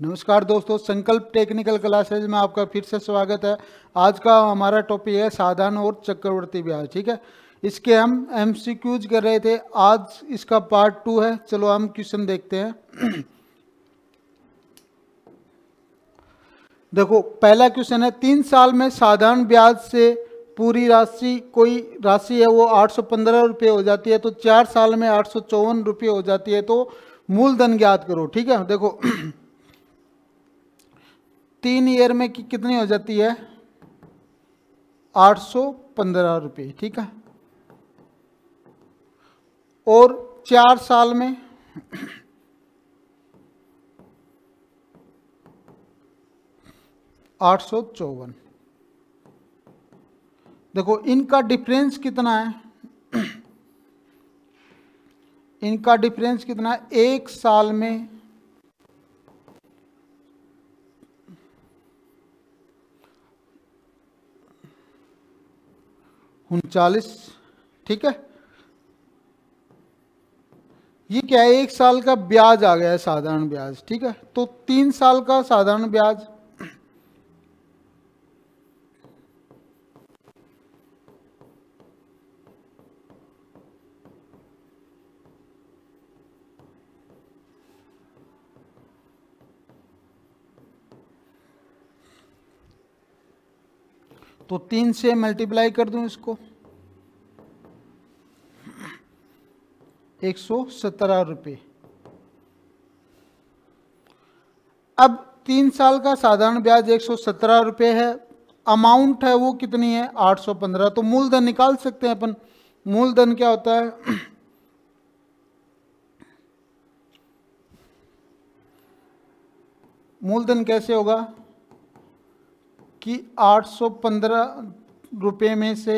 नमस्कार दोस्तों, संकल्प टेक्निकल क्लासेज में आपका फिर से स्वागत है। आज का हमारा टॉपिक है साधारण और चक्रवर्ती ब्याज। ठीक है, इसके हम एमसीक्यूज कर रहे थे, आज इसका पार्ट 2 है। चलो हम क्वेश्चन देखते हैं। देखो, पहला क्वेश्चन है, 3 साल में साधारण ब्याज से पूरी राशि, कोई राशि है वो 815 रुपये हो जाती है, तो 4 साल में 854 रुपये हो जाती है, तो मूलधन ज्ञात करो। ठीक है, देखो 3 ईयर में कितनी हो जाती है, 815 रुपये। ठीक है, और 4 साल में 854। देखो इनका डिफरेंस कितना है, इनका डिफरेंस कितना है, 1 साल में 39। ठीक है, ये क्या है, 1 साल का ब्याज आ गया है, साधारण ब्याज। ठीक है, तो 3 साल का साधारण ब्याज तो 3 से मल्टीप्लाई कर दूं इसको, 117 रुपये। अब 3 साल का साधारण ब्याज 117 रुपये है, अमाउंट है वो कितनी है, 815। तो मूलधन निकाल सकते हैं अपन। मूलधन क्या होता है, मूलधन कैसे होगा कि 815 रुपये में से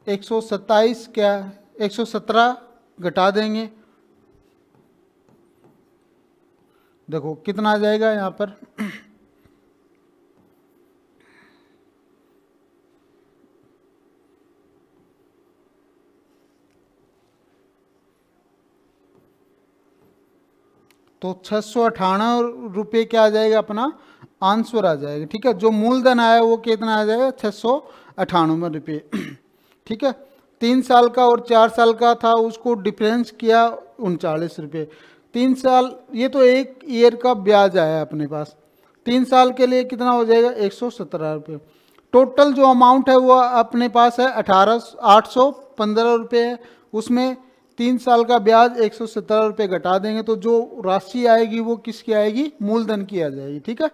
127 क्या 117 घटा देंगे। देखो कितना आ जाएगा यहाँ पर, तो 698 रुपये क्या आ जाएगा, अपना आंसर आ जाएगा। ठीक है, जो मूलधन आया वो कितना आ जाएगा, 698 रुपये। ठीक है, 3 साल का और 4 साल का था, उसको डिफरेंस किया 39 रुपये। 3 साल, ये तो 1 ईयर का ब्याज आया अपने पास। 3 साल के लिए कितना हो जाएगा, 117 रुपये। टोटल जो अमाउंट है वो अपने पास है 815 रुपये है, उसमें 3 साल का ब्याज 117 रुपये घटा देंगे, तो जो राशि आएगी वो किसकी आएगी, मूलधन की आ जाएगी। ठीक है,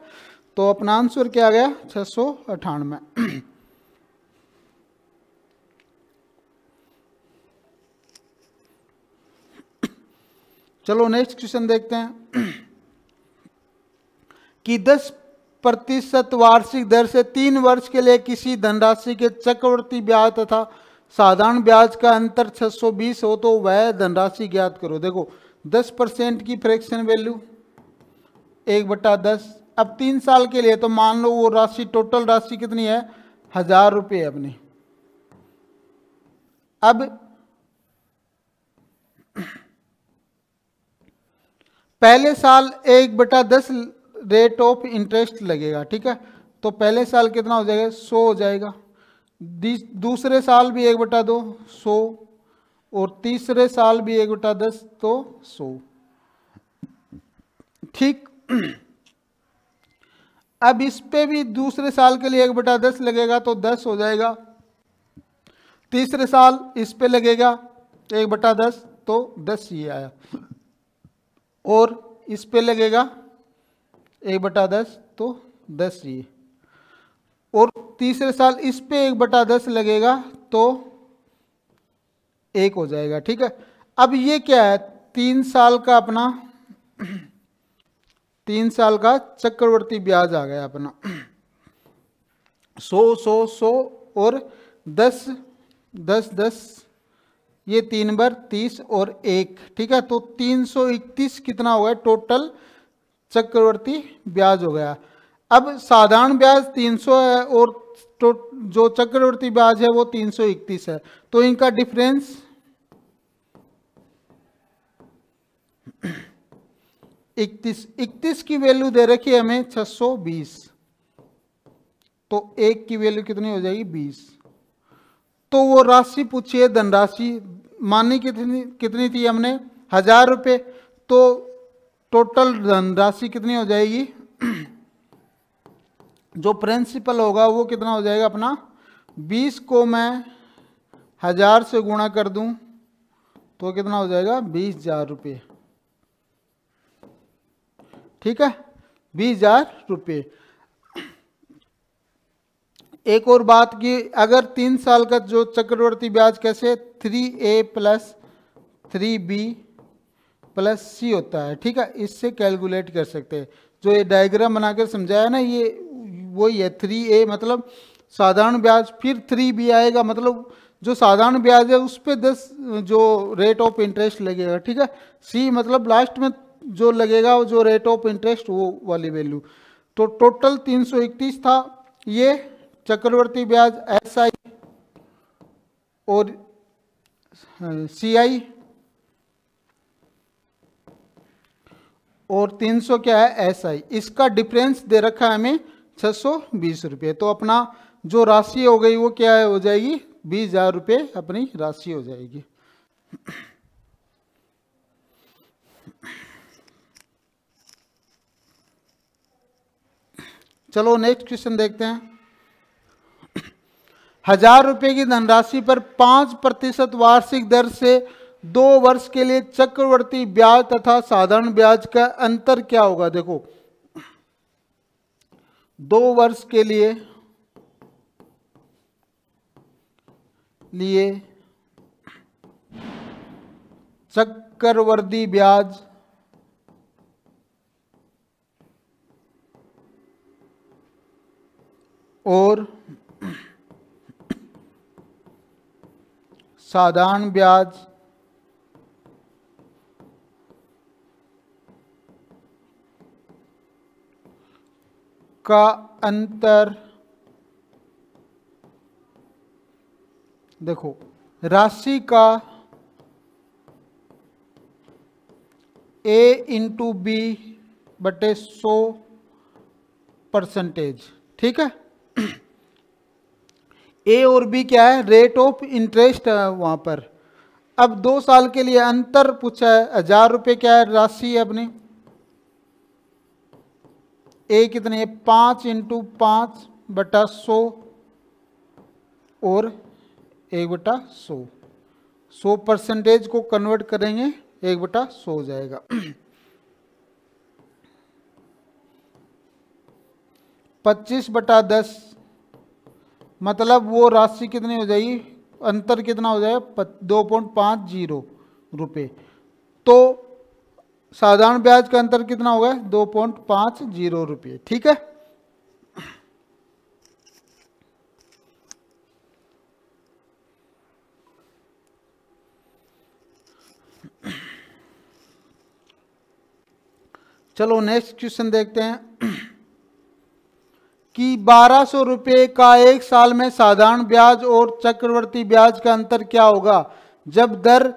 तो अपना आंसर क्या आ गया, 698। चलो नेक्स्ट क्वेश्चन देखते हैं कि 10% वार्षिक दर से 3 वर्ष के लिए किसी धनराशि के चक्रवर्ती ब्याज तथा साधारण ब्याज का अंतर 620 हो तो वह धनराशि ज्ञात करो। देखो 10% की फ्रैक्शन वैल्यू 1/10। अब 3 साल के लिए तो मान लो वो राशि, टोटल राशि कितनी है, 1000 रुपये अपनी। अब पहले साल 1/10 रेट ऑफ इंटरेस्ट लगेगा। ठीक है, तो पहले साल कितना हो जाएगा, 100 हो जाएगा। दूसरे साल भी 1/2 100, और तीसरे साल भी 1/10 तो 100। ठीक, अब इस पे भी दूसरे साल के लिए 1/10 लगेगा तो 10 हो जाएगा। तीसरे साल इस पे लगेगा 1/10 तो 10 ये आया, और इस पे लगेगा 1/10 तो 10 ये, और तीसरे साल इस पे 1/10 लगेगा तो 1 हो जाएगा। ठीक है, अब ये क्या है, 3 साल का अपना 3 साल का चक्रवर्ती ब्याज आ गया अपना, 100 100 100 और 10 10 10, ये 3 बार 30 और 1। ठीक है, तो 331 कितना हो गया, टोटल चक्रवर्ती ब्याज हो गया। अब साधारण ब्याज 300 है और जो चक्रवर्ती ब्याज है वो 331 है, तो इनका डिफरेंस 31 की वैल्यू दे रखी है हमें 620, तो 1 की वैल्यू कितनी हो जाएगी 20। तो वो राशि पूछी है धनराशि, मानी कितनी कितनी थी हमने 1000 रुपये, तो टोटल धनराशि कितनी हो जाएगी जो प्रिंसिपल होगा वो कितना हो जाएगा अपना 20 को मैं 1000 से गुणा कर दूं तो कितना हो जाएगा 20,000 रुपये। ठीक है 20,000 रुपये। एक और बात कि अगर 3 साल का जो चक्रवर्ती ब्याज कैसे 3A plus 3B plus C होता है, ठीक है, इससे कैलकुलेट कर सकते हैं। जो ये डायग्राम बनाकर समझाया ना, ये वही है 3A मतलब साधारण ब्याज, फिर 3B आएगा मतलब जो साधारण ब्याज है उस पर 10 जो रेट ऑफ इंटरेस्ट लगेगा, ठीक है। C मतलब लास्ट में जो लगेगा वो जो रेट ऑफ इंटरेस्ट वो वाली वैल्यू। तो टोटल 331 था ये चक्रवर्ती ब्याज SI और CI, और 300 क्या है SI। इसका डिफरेंस दे रखा है हमें 620 रुपये। तो अपना जो राशि हो गई वो क्या है हो जाएगी 20,000 रुपये अपनी राशि हो जाएगी। चलो नेक्स्ट क्वेश्चन देखते हैं। 1000 रुपये की धनराशि पर 5% वार्षिक दर से 2 वर्ष के लिए चक्रवर्ती ब्याज तथा साधारण ब्याज का अंतर क्या होगा। देखो 2 वर्ष के लिए चक्रवर्ती ब्याज और साधारण ब्याज का अंतर, देखो राशि का A इंटू B बटे 100%, ठीक है। A और B क्या है रेट ऑफ इंटरेस्ट है वहां पर। अब 2 साल के लिए अंतर पूछा है, 1000 रुपये क्या है राशि है अपनी, A कितने है 5 इंटू 5 बटा 100 और 1 बटा 100, 100% को कन्वर्ट करेंगे 1 बटा 100 हो जाएगा। 25 बटा 10 मतलब वो राशि कितनी हो जाएगी, अंतर कितना हो जाएगा 2.50 रुपये। तो साधारण ब्याज का अंतर कितना होगा 2.50 रुपये, ठीक है। चलो नेक्स्ट क्वेश्चन देखते हैं कि 1200 रुपये का 1 साल में साधारण ब्याज और चक्रवर्ती ब्याज का अंतर क्या होगा जब दर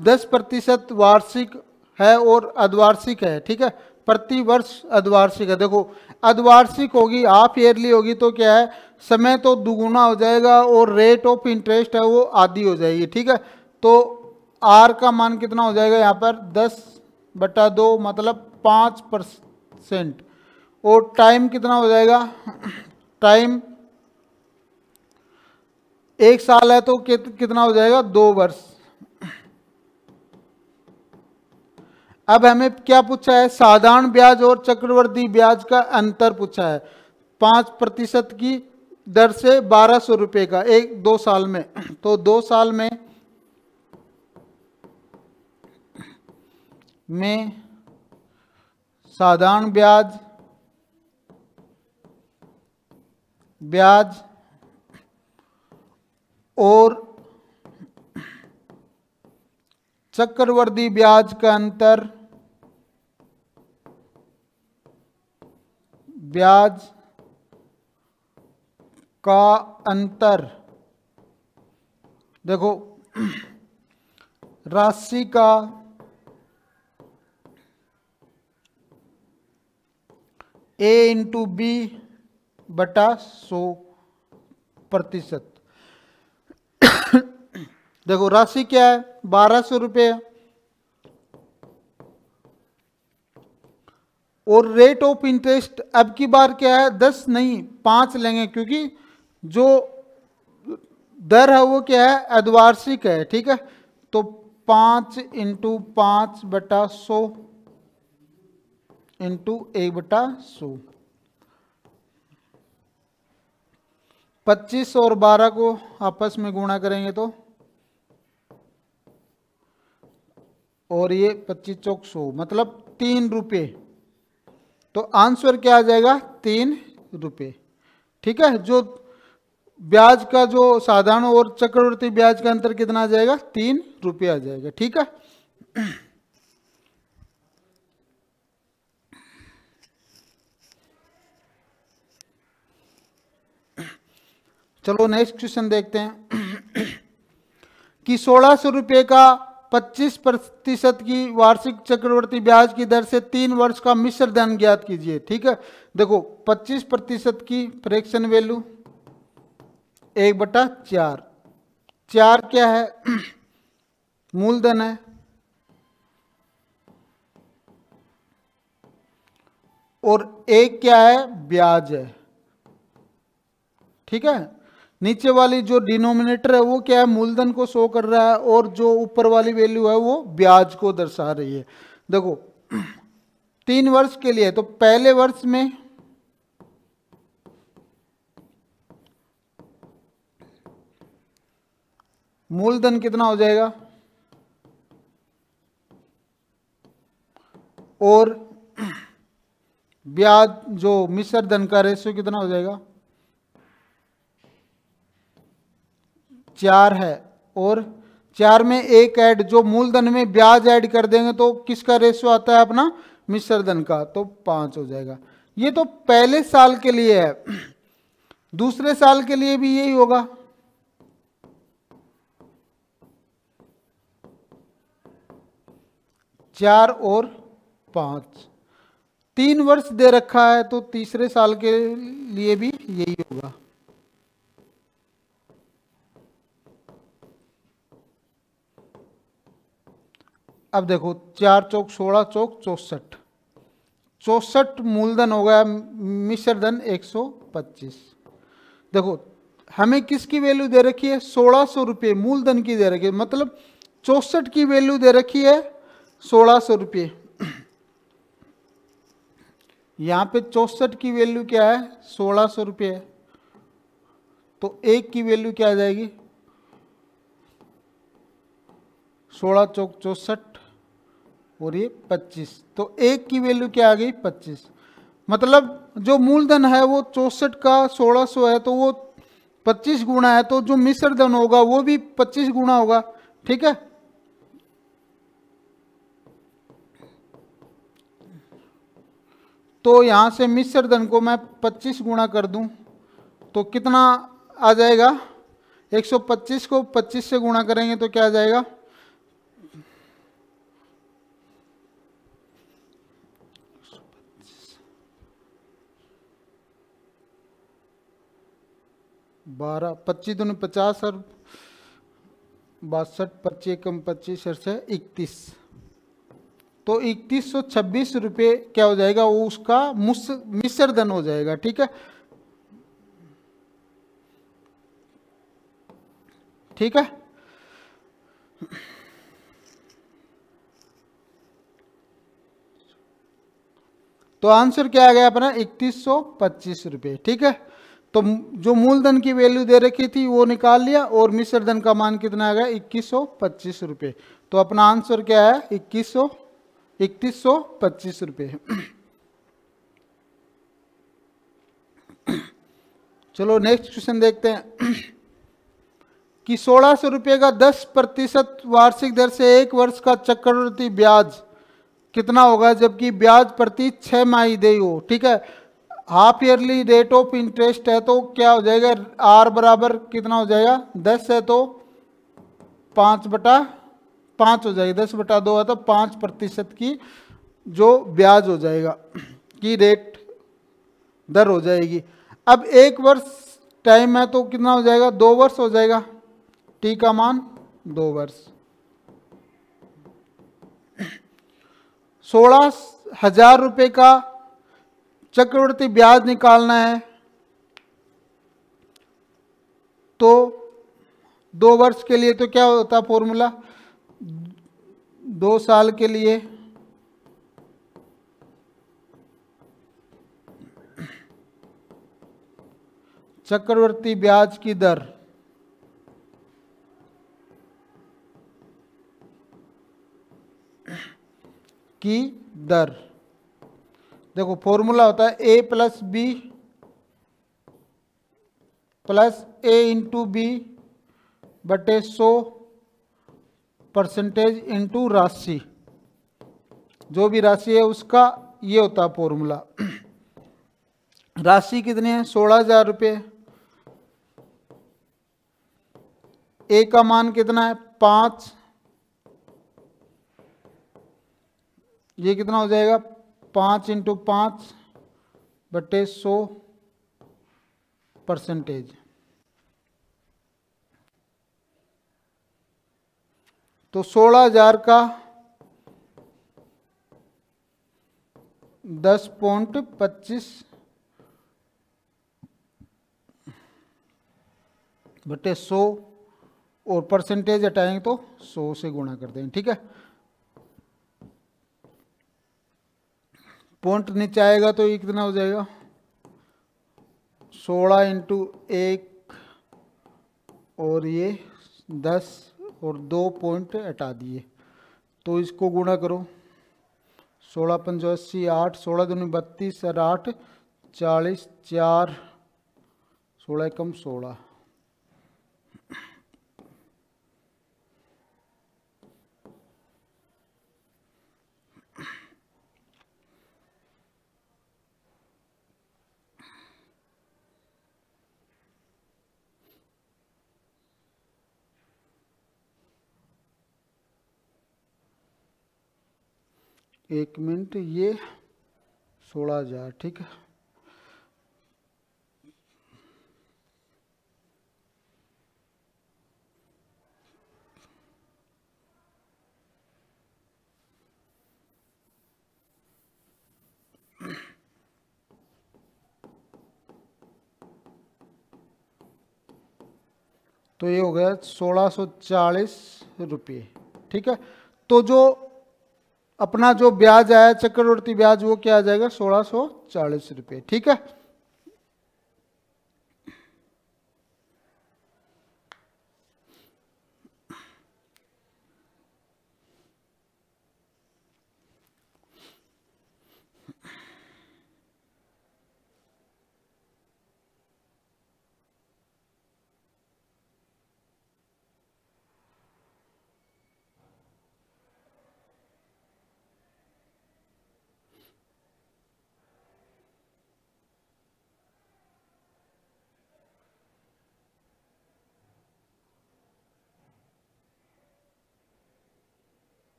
10% वार्षिक है और अर्धवार्षिक है, ठीक है, प्रति वर्ष अर्धवार्षिक है। देखो अर्धवार्षिक होगी हाफ ईयरली होगी तो क्या है समय तो दुगुना हो जाएगा और रेट ऑफ इंटरेस्ट है वो आधी हो जाएगी, ठीक है। तो R का मान कितना हो जाएगा यहाँ पर 10/2 मतलब 5%, और टाइम कितना हो जाएगा, टाइम 1 साल है तो कितना हो जाएगा 2 वर्ष। अब हमें क्या पूछा है साधारण ब्याज और चक्रवर्ती ब्याज का अंतर पूछा है 5% की दर से 1200 रुपये का 2 साल में। तो 2 साल में साधारण ब्याज और चक्रवर्ती ब्याज का अंतर, देखो राशि का A इंटू बी बटा 100%। देखो राशि क्या है, 1200 रुपये, और रेट ऑफ इंटरेस्ट अब की बार क्या है, 10 नहीं 5 लेंगे, क्योंकि जो दर है वो क्या है, अर्धवार्षिक है। ठीक है, तो 5 इंटू 5 बटा 100 इंटू 1 बटा 100। 25 और 12 को आपस में गुणा करेंगे तो, और ये 25 चौक 100, मतलब 3 रुपये। तो आंसर क्या आ जाएगा, 3 रुपये। ठीक है, जो ब्याज का जो साधारण और चक्रवृद्धि ब्याज का अंतर कितना आ जाएगा, 3 रुपये आ जाएगा। ठीक है, चलो नेक्स्ट क्वेश्चन देखते हैं कि 1600 रुपये का 25% की वार्षिक चक्रवृद्धि ब्याज की दर से 3 वर्ष का मिश्र धन ज्ञात कीजिए। ठीक है, देखो 25% की फ्रैक्शन वैल्यू 1/4, 4 क्या है, मूलधन है, और 1 क्या है, ब्याज है। ठीक है, नीचे वाली जो डिनोमिनेटर है वो क्या है, मूलधन को शो कर रहा है, और जो ऊपर वाली वैल्यू है वो ब्याज को दर्शा रही है। देखो 3 वर्ष के लिए, तो पहले वर्ष में मूलधन कितना हो जाएगा, और ब्याज जो मिश्र धन का रेशियो कितना हो जाएगा, 4 है, और 4 में 1 ऐड, जो मूलधन में ब्याज ऐड कर देंगे तो किसका रेशियो आता है अपना, मिश्र धन का, तो 5 हो जाएगा। ये तो पहले साल के लिए है, दूसरे साल के लिए भी यही होगा। चार और 5, 3 वर्ष दे रखा है, तो तीसरे साल के लिए भी यही होगा। अब देखो 4 चौक 16 चौक 64, 64 मूलधन हो गया, मिश्र धन 125। देखो हमें किसकी वैल्यू दे रखी है, 1600 रुपये मूलधन की दे रखी है, मतलब 64 की वैल्यू दे रखी है 1600 रुपये। यहां पे 64 की वैल्यू क्या है, 1600 रुपये है, तो 1 की वैल्यू क्या आ जाएगी, 16 चौक 64 और ये 25, तो 1 की वैल्यू क्या आ गई, 25। मतलब जो मूलधन है वो 64 का 1600 है, तो वो 25 गुना है, तो जो मिश्र धन होगा वो भी 25 गुना होगा। ठीक है, तो यहां से मिश्र धन को मैं 25 गुना कर दूं तो कितना आ जाएगा, 125 को 25 से गुणा करेंगे तो क्या आ जाएगा, 12, 25 दूनी 50 और 62, 25 कम 25 से 31, तो 3126 रुपये क्या हो जाएगा, वो उसका मिश्र धन हो जाएगा। ठीक है, ठीक है, तो आंसर क्या आ गया अपना, 3125 रुपये। ठीक है, तो जो मूलधन की वैल्यू दे रखी थी वो निकाल लिया, और मिश्र धन का मान कितना आ गया, 2125 रुपये। तो अपना आंसर क्या है, 3125 रुपये। चलो नेक्स्ट क्वेश्चन देखते हैं कि 1600 रुपये का 10% वार्षिक दर से 1 वर्ष का चक्रवृद्धि ब्याज कितना होगा, जबकि ब्याज प्रति 6 माहीदेयी हो। ठीक है, half yearly rate of interest है, तो क्या हो जाएगा, आर बराबर कितना हो जाएगा, 10 है तो 5/5 हो जाएगी, 10/2 है तो 5% की जो ब्याज हो जाएगा, की रेट दर हो जाएगी। अब 1 वर्ष टाइम है तो कितना हो जाएगा, 2 वर्ष हो जाएगा, टी का मान 2 वर्ष। 16,000 रुपये का चक्रवृद्धि ब्याज निकालना है तो 2 वर्ष के लिए तो क्या होता फॉर्मूला, 2 साल के लिए चक्रवृद्धि ब्याज की दर देखो फॉर्मूला होता है ए प्लस बी प्लस ए इंटू बी बटे 100% इंटू राशि, जो भी राशि है उसका ये होता है फॉर्मूला। राशि कितनी है, 16,000 रुपये। ए का मान कितना है, 5, ये कितना हो जाएगा 5 इंटू 5 बटे 100%। तो 16,000 का 10.25 बटे 100 और परसेंटेज हटाएंगे तो 100 से गुणा कर देंगे, ठीक है। पॉइंट नीचे आएगा तो ये कितना हो जाएगा 16 इंटू 1 और ये 10 और 2 पॉइंट हटा दिए तो इसको गुणा करो, 16 पंजो 80, 8, 16 दूनी 32 और 8 40, 4 16 कम 16। एक मिनट, ये 16,000, ठीक है। तो ये हो गया 1640 रुपये, ठीक है। तो जो अपना जो ब्याज आया चक्रवृद्धि ब्याज वो क्या आ जाएगा 1640 रुपये, ठीक है।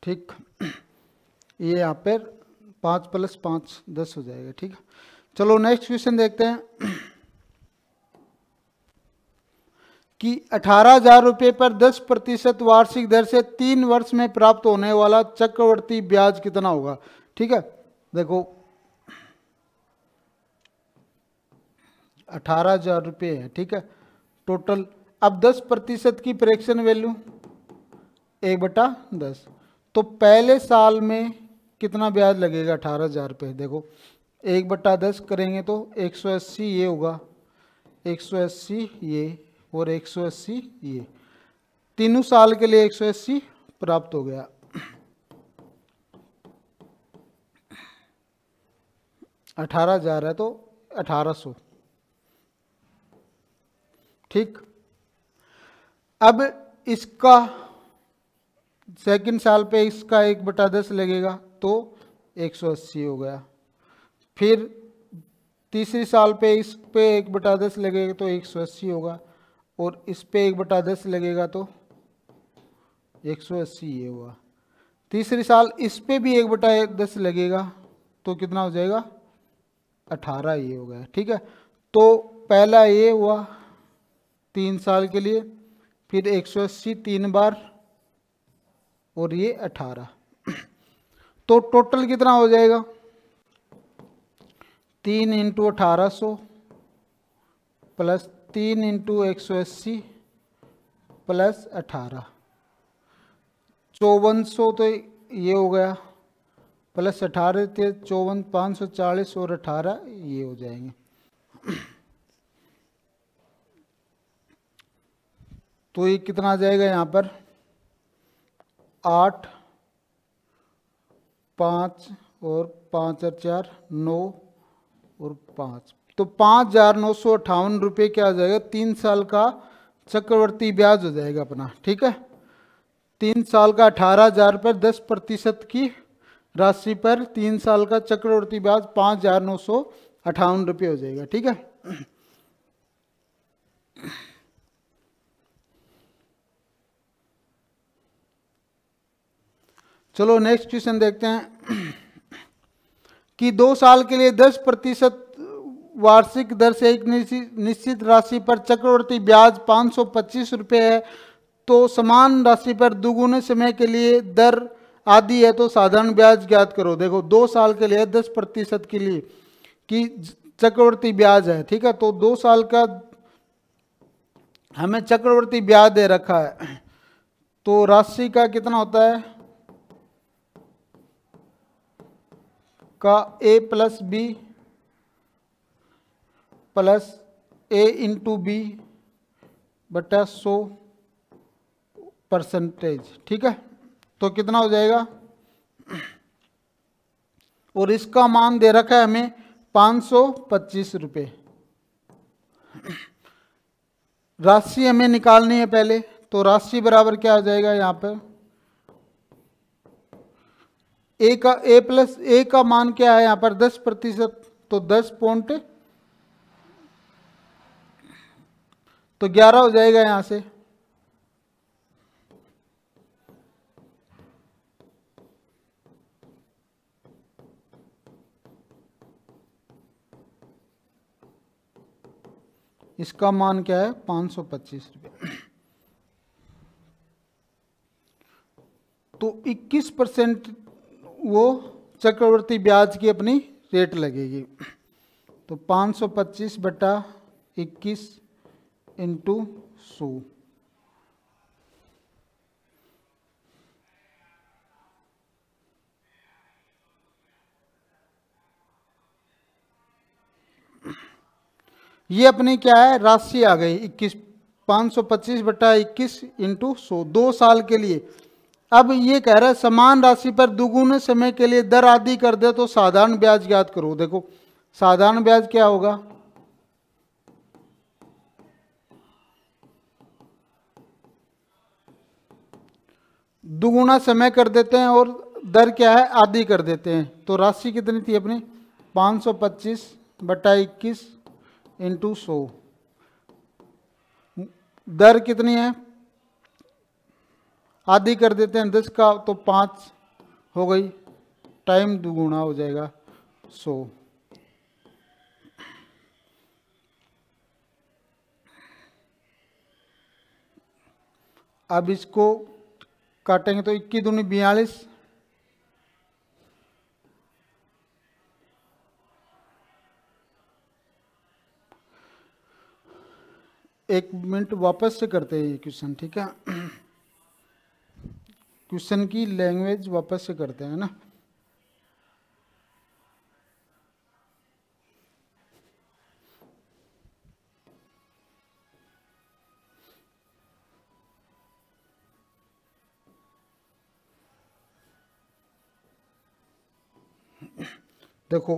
ठीक, ये यहाँ पर 5 + 5 10 हो जाएगा, ठीक है। चलो नेक्स्ट क्वेश्चन देखते हैं कि 18,000 रुपये पर 10% वार्षिक दर से 3 वर्ष में प्राप्त होने वाला चक्रवृद्धि ब्याज कितना होगा, ठीक है। देखो 18,000 रुपये है, ठीक है, टोटल। अब 10% की फ्रैक्शन वैल्यू 1/10, तो पहले साल में कितना ब्याज लगेगा 18,000 रुपये। देखो 1/10 करेंगे तो 180 ये होगा, 180 ये और 180 ये, तीनों साल के लिए 180 प्राप्त हो गया। 18,000 है तो 1800, ठीक। अब इसका सेकंड साल पे इसका 1/10 लगेगा तो 180 हो गया। फिर तीसरी साल पे इस पे 1/10 लगेगा तो 180 होगा, और इस पे 1/10 लगेगा तो 180 ये हुआ। तीसरी साल इस पे भी 1/10 लगेगा तो कितना हो जाएगा, 18 ये हो गया। ठीक है, तो पहला ये हुआ 3 साल के लिए, फिर 180 3 बार, और ये 18। तो टोटल कितना हो जाएगा, 3 × 1800 प्लस 3 × 180 प्लस 18, 5400 तो ये हो गया, प्लस 18 थे 54, 540 और 18 ये हो जाएंगे। तो ये कितना आ जाएगा यहाँ पर, 8, 5 और 5 और 4 9 और 5, तो 5,958 रुपये क्या आ जाएगा, 3 साल का चक्रवर्ती ब्याज हो जाएगा अपना। ठीक है, 3 साल का 18,000 पर 10% की राशि पर 3 साल का चक्रवर्ती ब्याज 5,958 रुपये हो जाएगा। ठीक है, चलो नेक्स्ट क्वेश्चन देखते हैं कि 2 साल के लिए 10% वार्षिक दर से एक निश्चित राशि पर चक्रवर्ती ब्याज 525 रुपये है, तो समान राशि पर दुगुने समय के लिए दर आदि है, तो साधारण ब्याज ज्ञात करो। देखो 2 साल के लिए 10% के लिए कि चक्रवर्ती ब्याज है। ठीक है, तो 2 साल का हमें चक्रवर्ती ब्याज दे रखा है, तो राशि का कितना होता है का A + B plus A × B बटा 100%। ठीक है, तो कितना हो जाएगा, और इसका मान दे रखा है हमें 525 रुपये। राशि हमें निकालनी है पहले, तो राशि बराबर क्या आ जाएगा, यहाँ पर A का मान क्या है यहाँ पर 10%, तो 10 पॉइंट तो 11 हो जाएगा यहाँ से। इसका मान क्या है 525 रुपये, तो 21% वो चक्रवर्ती ब्याज की अपनी रेट लगेगी। तो 525 बटा 21 × 100, ये अपनी क्या है राशि आ गई 21, 525 बटा 21 × 100, 2 साल के लिए। अब ये कह रहा है समान राशि पर दुगुने समय के लिए दर आदि कर दे तो साधारण ब्याज ज्ञात करो। देखो साधारण ब्याज क्या होगा, दुगुना समय कर देते हैं और दर क्या है आदि कर देते हैं। तो राशि कितनी थी अपनी 525 बटा 21 × 100, दर कितनी है आदि कर देते हैं 10 का, तो 5 हो गई, टाइम दुगुना हो जाएगा 100। अब इसको काटेंगे तो 21 दूनी 42, एक मिनट वापस से करते हैं ये क्वेश्चन। ठीक है, क्वेश्चन की लैंग्वेज वापस से करते हैं ना। देखो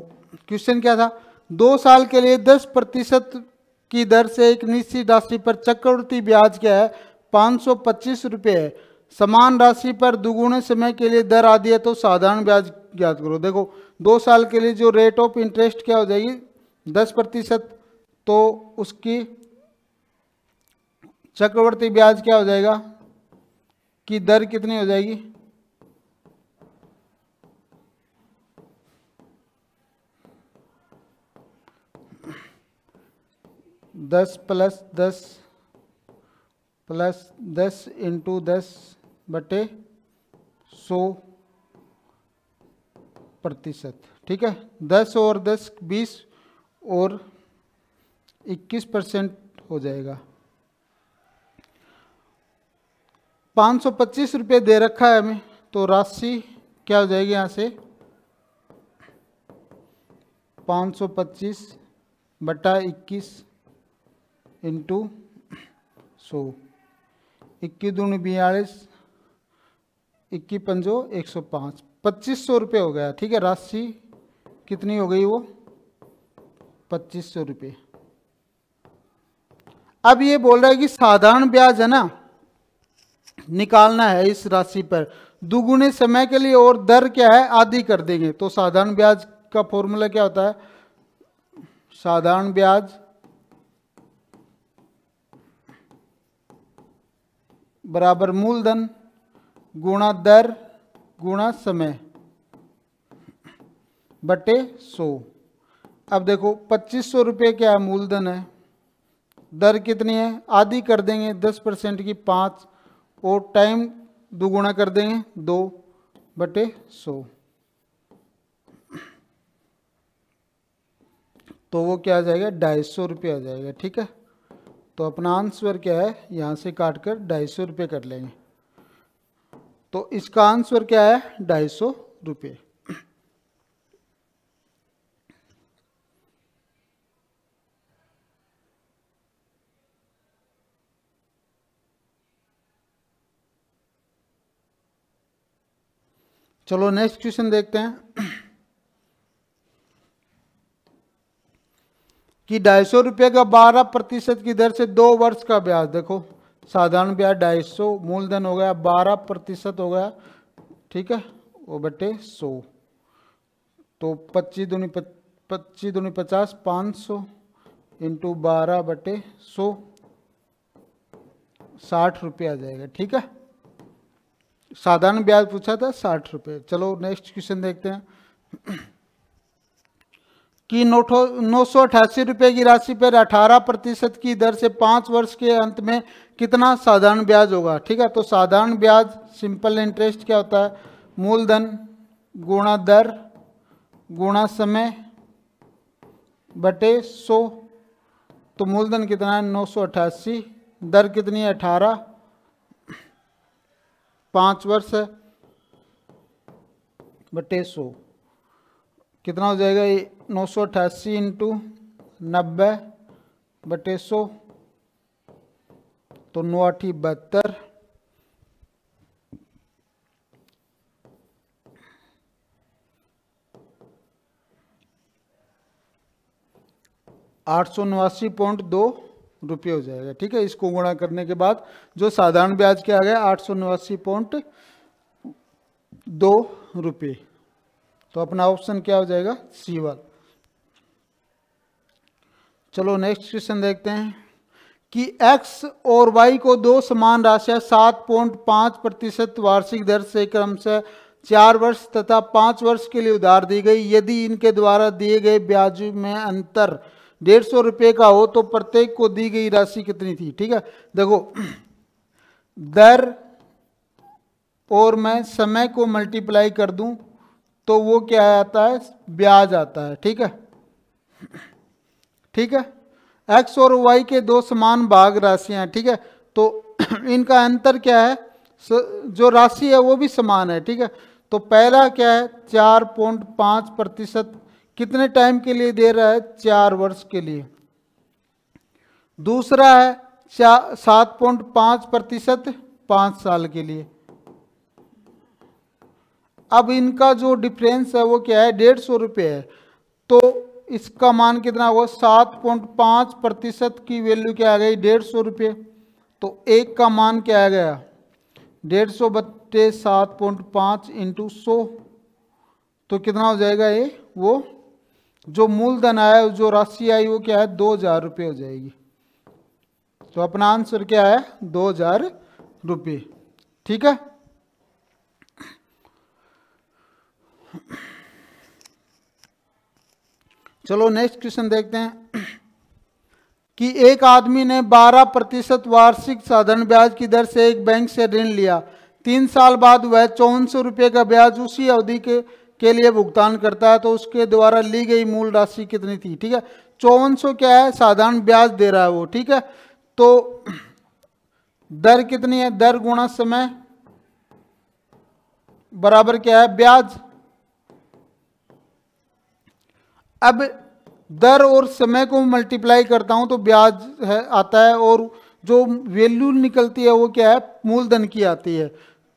क्वेश्चन क्या था, 2 साल के लिए 10% की दर से एक निश्चित राशि पर चक्रवृद्धि ब्याज क्या है 525 रुपये है, समान राशि पर दुगुने समय के लिए दर आदि है तो साधारण ब्याज ज्ञात करो। देखो 2 साल के लिए जो रेट ऑफ इंटरेस्ट क्या हो जाएगी 10%, तो उसकी चक्रवर्ती ब्याज क्या हो जाएगा कि दर कितनी हो जाएगी 10 + 10 + 10 × 10/100%। ठीक है, 10 और 10 20 और 21% हो जाएगा। 525 रुपये दे रखा है हमें, तो राशि क्या हो जाएगी यहाँ से 525/21 × 100, 21 दूनी 42, 21 पंजो 105, 2500 रुपये हो गया। ठीक है, राशि कितनी हो गई वो 2500 रुपये। अब ये बोल रहा है कि साधारण ब्याज है ना निकालना है इस राशि पर दुगुने समय के लिए और दर क्या है आधी कर देंगे। तो साधारण ब्याज का फॉर्मूला क्या होता है, साधारण ब्याज बराबर मूलधन गुणा दर गुणा समय बटे 100। अब देखो 2500 रुपये क्या है मूलधन है, दर कितनी है आधी कर देंगे 10% की 5 और टाइम दुगुना कर देंगे 2/100, तो वो क्या आ जाएगा 250 रुपये आ जाएगा। ठीक है, तो अपना आंसर क्या है यहाँ से काट कर 250 रुपये कर लेंगे, तो इसका आंसर क्या है 250 रुपये। चलो नेक्स्ट क्वेश्चन देखते हैं कि 250 रुपये का 12% की दर से 2 वर्ष का ब्याज। देखो साधारण ब्याज 250 मूलधन हो गया 12% हो गया। ठीक है, वो बटे 100, तो 25 दूनी 50 500 × 12/100 60 रुपये आ जाएगा। ठीक है, साधारण ब्याज पूछा था 60 रुपये। चलो नेक्स्ट क्वेश्चन देखते हैं कि 988 रुपये की राशि पर 18% की दर से 5 वर्ष के अंत में कितना साधारण ब्याज होगा। ठीक है, तो साधारण ब्याज सिंपल इंटरेस्ट क्या होता है मूलधन गुणा दर गुणा समय बटे 100, तो मूलधन कितना है 988, दर कितनी है 18, 5 वर्ष है बटे 100 कितना हो जाएगा ये 988 × 90/100, तो 9 8 72, 889.2 रुपये हो जाएगा। ठीक है, इसको गुणा करने के बाद जो साधारण ब्याज क्या आ गया 889.2 रुपये, तो अपना ऑप्शन क्या हो जाएगा सी वाला। चलो नेक्स्ट क्वेश्चन देखते हैं कि x और y को 2 समान राशियां 7.5% वार्षिक दर से क्रमशः 4 वर्ष तथा 5 वर्ष के लिए उधार दी गई। यदि इनके द्वारा दिए गए ब्याज में अंतर 150 रुपये का हो तो प्रत्येक को दी गई राशि कितनी थी। ठीक है, देखो दर और मैं समय को मल्टीप्लाई कर दूं तो वो क्या आता है ब्याज आता है। ठीक है, ठीक है, x और y के 2 समान भाग राशियां। ठीक है, तो इनका अंतर क्या है जो राशि है वो भी समान है। ठीक है, तो पहला क्या है 4.5% कितने टाइम के लिए दे रहा है 4 वर्ष के लिए। दूसरा है 7.5% 5 साल के लिए। अब इनका जो डिफरेंस है वो क्या है 150 रुपये है, तो इसका मान कितना हुआ 7.5% की वैल्यू क्या आ गई 150 रुपये, तो एक का मान क्या आ गया 150/7.5 × 100, तो कितना हो जाएगा ये, वो जो मूलधन आया, जो राशि आई वो क्या है, 2000 रुपये हो जाएगी। तो अपना आंसर क्या है, 2000 रुपये। ठीक है, चलो नेक्स्ट क्वेश्चन देखते हैं कि एक आदमी ने 12% वार्षिक साधारण ब्याज की दर से एक बैंक से ऋण लिया। 3 साल बाद वह 5400 रुपये का ब्याज उसी अवधि के लिए भुगतान करता है, तो उसके द्वारा ली गई मूल राशि कितनी थी। ठीक है, 5400 क्या है, साधारण ब्याज दे रहा है वो। ठीक है, तो दर कितनी है, दर गुणा समय बराबर क्या है, ब्याज। अब दर और समय को मल्टीप्लाई करता हूं तो ब्याज है आता है, और जो वैल्यू निकलती है वो क्या है, मूलधन की आती है।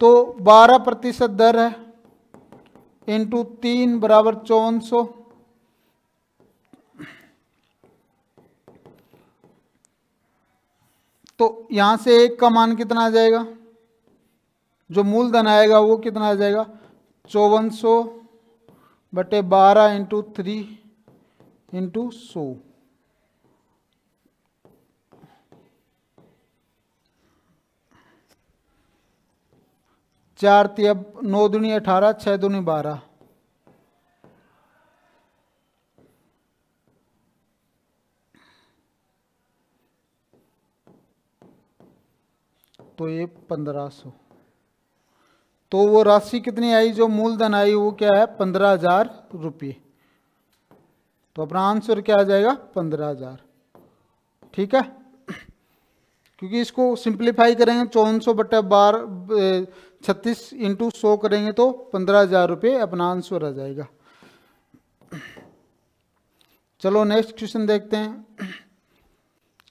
तो 12% दर है इंटू 3 बराबर 5400। तो यहां से एक का मान कितना आ जाएगा, जो मूलधन आएगा वो कितना आ जाएगा, 5400 बटे 12 इंटू 3 इंटू 100। चार ती अब 9 दूनी 18, 6 दूनी 12। तो ये 1500। तो वो राशि कितनी आई, जो मूलधन आई वो क्या है, 15,000 रुपये। तो अपना आंसर क्या आ जाएगा, 15,000। ठीक है, क्योंकि इसको सिंप्लीफाई करेंगे 5400 बटे 12 36 इंटू 100 करेंगे तो 15,000 रुपये अपना आंसर आ जाएगा। चलो नेक्स्ट क्वेश्चन देखते हैं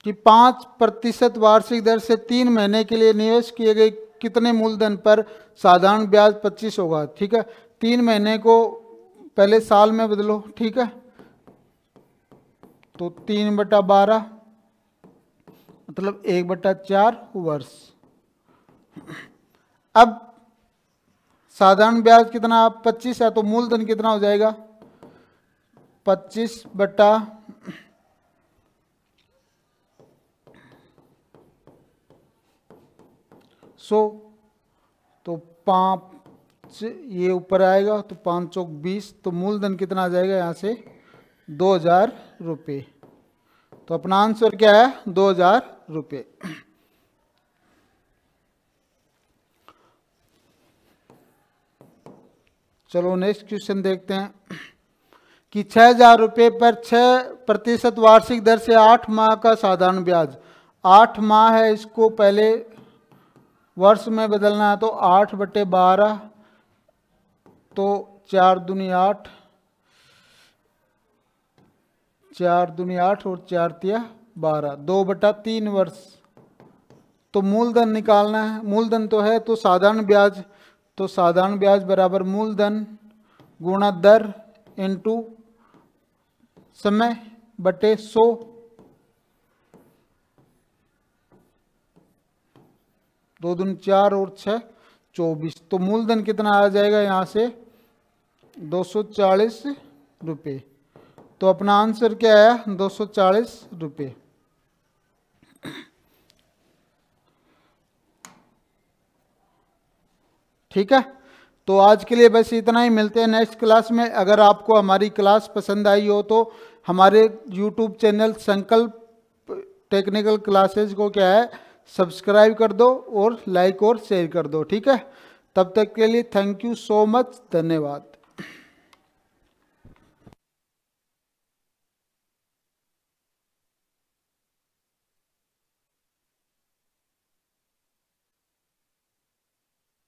कि 5% वार्षिक दर से 3 महीने के लिए निवेश किए गए कितने मूलधन पर साधारण ब्याज 25 होगा। ठीक है, 3 महीने को पहले साल में बदलो। ठीक है, तो 3/12 मतलब 1/4 वर्ष। अब साधारण ब्याज कितना, 25 है, तो मूलधन कितना हो जाएगा, 25/100। तो 5 ये ऊपर आएगा, तो 5 चौक 20। तो मूलधन कितना आ जाएगा यहाँ से, 2000 रुपये। तो अपना आंसर क्या है, 2000 रुपये। चलो नेक्स्ट क्वेश्चन देखते हैं कि 6000 रुपये पर 6% वार्षिक दर से 8 माह का साधारण ब्याज। 8 माह है, इसको पहले वर्ष में बदलना है, तो 8/12 तो 4 दूनी 8, 4 दूनी 8 और 4 तिया 12, 2/3 वर्ष। तो मूलधन निकालना है, मूलधन तो है, तो साधारण ब्याज, तो साधारण ब्याज बराबर मूलधन गुणा दर इंटू समय बटे 100। दो दूनी 4 और 6 24। तो मूलधन कितना आ जाएगा यहाँ से, 240 रुपये। तो अपना आंसर क्या है, 240 रुपये। ठीक है, तो आज के लिए बस इतना ही। मिलते हैं नेक्स्ट क्लास में। अगर आपको हमारी क्लास पसंद आई हो तो हमारे YouTube चैनल संकल्प टेक्निकल क्लासेज को क्या है, सब्सक्राइब कर दो और लाइक और शेयर कर दो। ठीक है, तब तक के लिए थैंक यू सो मच, धन्यवाद।